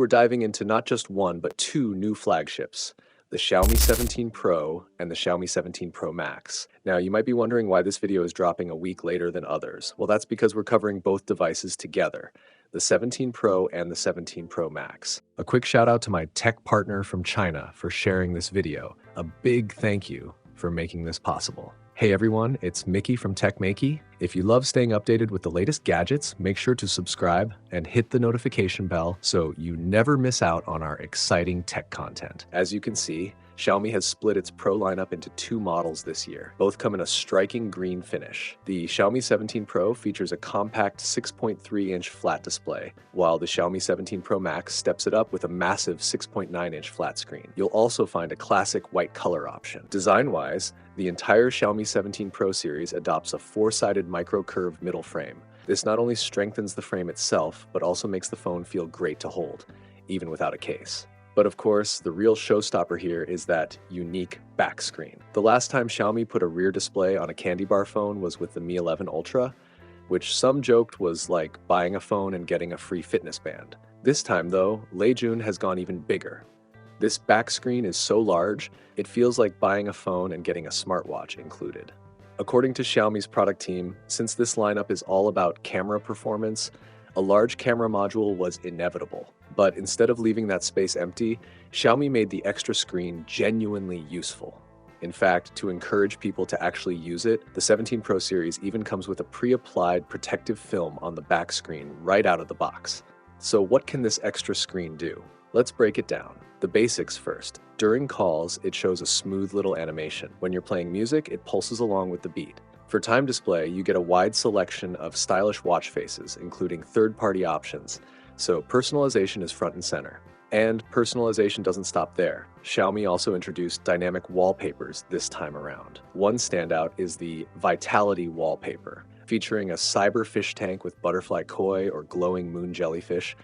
we're diving into not just one, but two new flagships, the Xiaomi 17 Pro and the Xiaomi 17 Pro Max. Now, you might be wondering why this video is dropping a week later than others. Well, that's because we're covering both devices together, the 17 Pro and the 17 Pro Max. A quick shout out to my tech partner from China for sharing this video. A big thank you for making this possible. Hey everyone, it's Maiky from techmaiky. If you love staying updated with the latest gadgets, make sure to subscribe and hit the notification bell so you never miss out on our exciting tech content. As you can see, Xiaomi has split its Pro lineup into two models this year. Both come in a striking green finish. The Xiaomi 17 Pro features a compact 6.3-inch flat display, while the Xiaomi 17 Pro Max steps it up with a massive 6.9-inch flat screen. You'll also find a classic white color option. Design-wise, the entire Xiaomi 17 Pro series adopts a four-sided micro-curved middle frame. This not only strengthens the frame itself, but also makes the phone feel great to hold, even without a case. But of course, the real showstopper here is that unique back screen. The last time Xiaomi put a rear display on a candy bar phone was with the Mi 11 Ultra, which some joked was like buying a phone and getting a free fitness band. This time though, Lei Jun has gone even bigger. This back screen is so large, it feels like buying a phone and getting a smartwatch included. According to Xiaomi's product team, since this lineup is all about camera performance, a large camera module was inevitable. But instead of leaving that space empty, Xiaomi made the extra screen genuinely useful. In fact, to encourage people to actually use it, the 17 Pro series even comes with a pre-applied protective film on the back screen right out of the box. So what can this extra screen do? Let's break it down. The basics first. During calls, it shows a smooth little animation. When you're playing music, it pulses along with the beat. For time display, you get a wide selection of stylish watch faces, including third-party options, so personalization is front and center. And personalization doesn't stop there. Xiaomi also introduced dynamic wallpapers this time around. One standout is the Vitality wallpaper, featuring a cyber fish tank with butterfly koi or glowing moon jellyfish,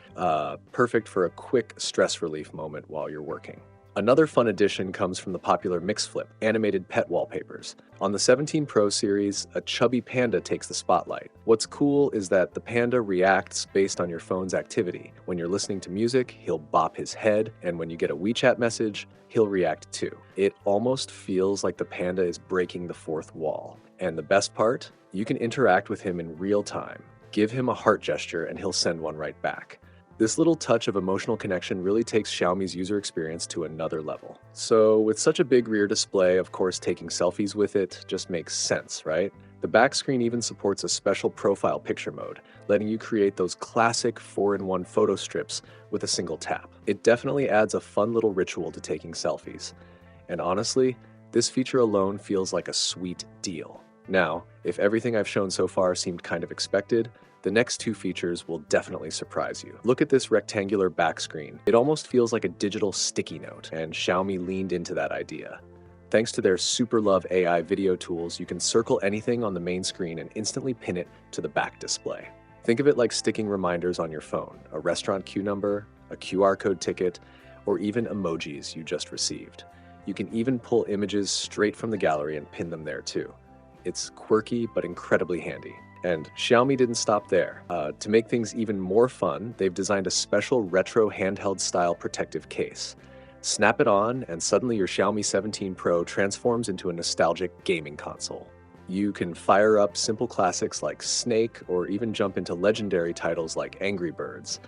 perfect for a quick stress relief moment while you're working. Another fun addition comes from the popular Mix Flip, animated pet wallpapers. On the 17 Pro series, a chubby panda takes the spotlight. What's cool is that the panda reacts based on your phone's activity. When you're listening to music, he'll bop his head, and when you get a WeChat message, he'll react too. It almost feels like the panda is breaking the fourth wall. And the best part? You can interact with him in real time. Give him a heart gesture and he'll send one right back. This little touch of emotional connection really takes Xiaomi's user experience to another level. So with such a big rear display, of course taking selfies with it just makes sense, right? The back screen even supports a special profile picture mode, letting you create those classic 4-in-1 photo strips with a single tap. It definitely adds a fun little ritual to taking selfies. And honestly, this feature alone feels like a sweet deal. Now, if everything I've shown so far seemed kind of expected, the next two features will definitely surprise you. Look at this rectangular back screen. It almost feels like a digital sticky note, and Xiaomi leaned into that idea. Thanks to their SuperLove AI video tools, you can circle anything on the main screen and instantly pin it to the back display. Think of it like sticking reminders on your phone, a restaurant queue number, a QR code ticket, or even emojis you just received. You can even pull images straight from the gallery and pin them there too. It's quirky but incredibly handy. And Xiaomi didn't stop there. To make things even more fun, they've designed a special retro handheld-style protective case. Snap it on, and suddenly your Xiaomi 17 Pro transforms into a nostalgic gaming console. You can fire up simple classics like Snake, or even jump into legendary titles like Angry Birds.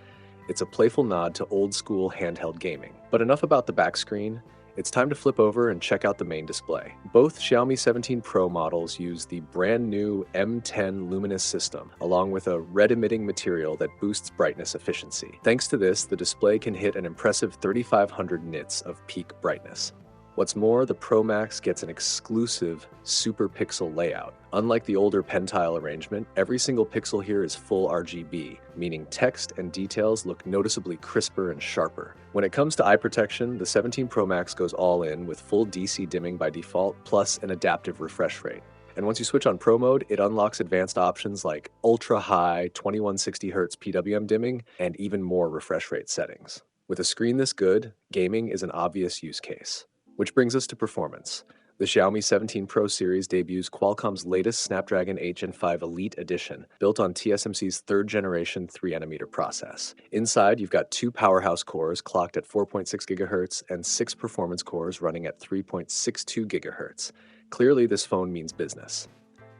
It's a playful nod to old-school handheld gaming. But enough about the back screen. It's time to flip over and check out the main display. Both Xiaomi 17 Pro models use the brand new M10 luminous system, along with a red-emitting material that boosts brightness efficiency. Thanks to this, the display can hit an impressive 3500 nits of peak brightness. What's more, the Pro Max gets an exclusive super pixel layout. Unlike the older pentile arrangement, every single pixel here is full RGB, meaning text and details look noticeably crisper and sharper. When it comes to eye protection, the 17 Pro Max goes all in with full DC dimming by default, plus an adaptive refresh rate. And once you switch on Pro mode, it unlocks advanced options like ultra-high 2160Hz PWM dimming and even more refresh rate settings. With a screen this good, gaming is an obvious use case. Which brings us to performance. The Xiaomi 17 Pro series debuts Qualcomm's latest Snapdragon 8 Gen 5 Elite Edition, built on TSMC's third generation 3nm process. Inside, you've got two powerhouse cores clocked at 4.6 GHz and six performance cores running at 3.62 GHz. Clearly, this phone means business.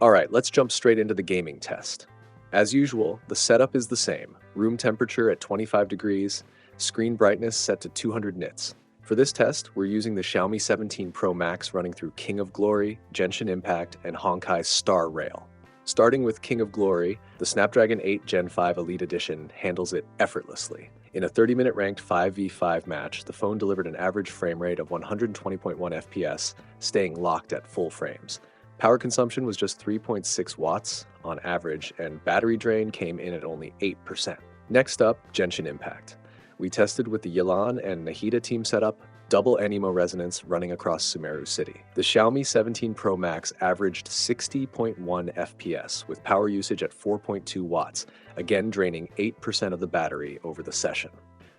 Alright, let's jump straight into the gaming test. As usual, the setup is the same. Room temperature at 25 degrees, screen brightness set to 200 nits. For this test, we're using the Xiaomi 17 Pro Max running through King of Glory, Genshin Impact, and Honkai Star Rail. Starting with King of Glory, the Snapdragon 8 Gen 5 Elite Edition handles it effortlessly. In a 30-minute ranked 5v5 match, the phone delivered an average frame rate of 120.1 FPS, staying locked at full frames. Power consumption was just 3.6 watts on average, and battery drain came in at only 8%. Next up, Genshin Impact. We tested with the Yilan and Nahida team setup, double Anemo resonance running across Sumeru City. The Xiaomi 17 Pro Max averaged 60.1 FPS with power usage at 4.2 watts, again draining 8% of the battery over the session.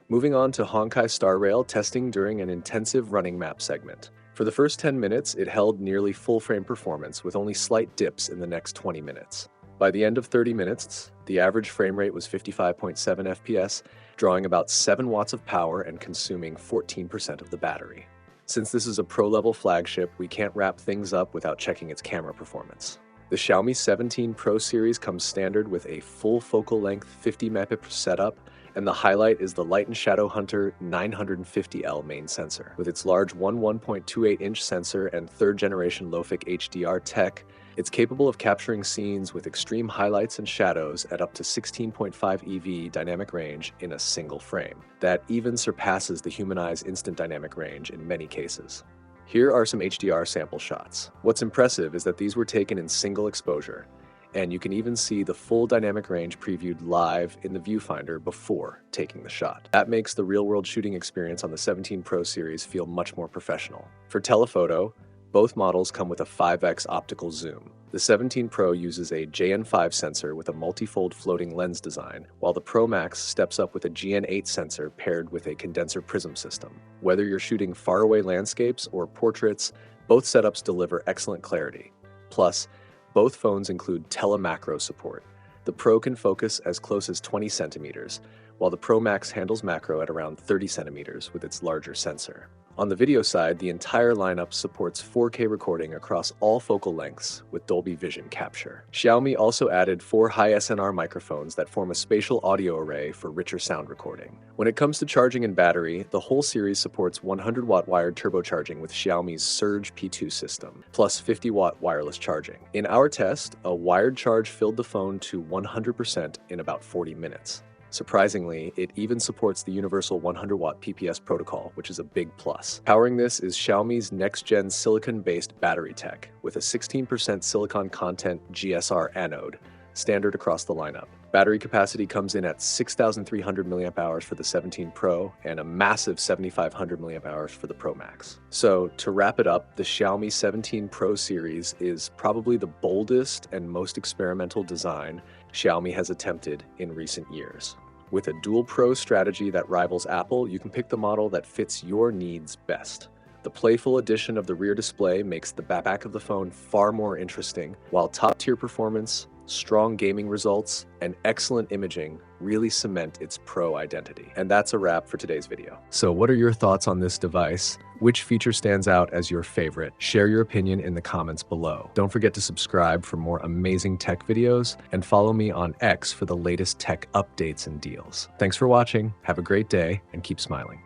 Moving on to Honkai Star Rail testing during an intensive running map segment. For the first 10 minutes, it held nearly full frame performance with only slight dips in the next 20 minutes. By the end of 30 minutes, the average frame rate was 55.7 FPS, drawing about 7 watts of power and consuming 14% of the battery. Since this is a pro-level flagship, we can't wrap things up without checking its camera performance. The Xiaomi 17 Pro series comes standard with a full focal length 50 megapixel setup, and the highlight is the Light and Shadow Hunter 950L main sensor. With its large 1.28-inch sensor and third-generation Lofic HDR tech, it's capable of capturing scenes with extreme highlights and shadows at up to 16.5 EV dynamic range in a single frame. That even surpasses the human eye's instant dynamic range in many cases. Here are some HDR sample shots. What's impressive is that these were taken in single exposure, and you can even see the full dynamic range previewed live in the viewfinder before taking the shot. That makes the real-world shooting experience on the 17 Pro series feel much more professional. For telephoto, both models come with a 5x optical zoom. The 17 Pro uses a JN5 sensor with a multifold floating lens design, while the Pro Max steps up with a GN8 sensor paired with a condenser prism system. Whether you're shooting faraway landscapes or portraits, both setups deliver excellent clarity. Plus, both phones include telemacro support. The Pro can focus as close as 20 centimeters, while the Pro Max handles macro at around 30 centimeters with its larger sensor. On the video side, the entire lineup supports 4K recording across all focal lengths with Dolby Vision capture. Xiaomi also added 4 high SNR microphones that form a spatial audio array for richer sound recording. When it comes to charging and battery, the whole series supports 100-watt wired turbocharging with Xiaomi's Surge P2 system, plus 50-watt wireless charging. In our test, a wired charge filled the phone to 100% in about 40 minutes. Surprisingly, it even supports the universal 100-watt PPS protocol, which is a big plus. Powering this is Xiaomi's next-gen silicon-based battery tech, with a 16% silicon content GSR anode, standard across the lineup. Battery capacity comes in at 6,300 mAh for the 17 Pro and a massive 7,500 mAh for the Pro Max. So, to wrap it up, the Xiaomi 17 Pro series is probably the boldest and most experimental design Xiaomi has attempted in recent years. With a dual Pro strategy that rivals Apple, you can pick the model that fits your needs best. The playful addition of the rear display makes the back of the phone far more interesting, while top-tier performance, strong gaming results, and excellent imaging really cement its Pro identity. And that's a wrap for today's video. So what are your thoughts on this device? Which feature stands out as your favorite? Share your opinion in the comments below. Don't forget to subscribe for more amazing tech videos and follow me on X for the latest tech updates and deals. Thanks for watching, have a great day, and keep smiling.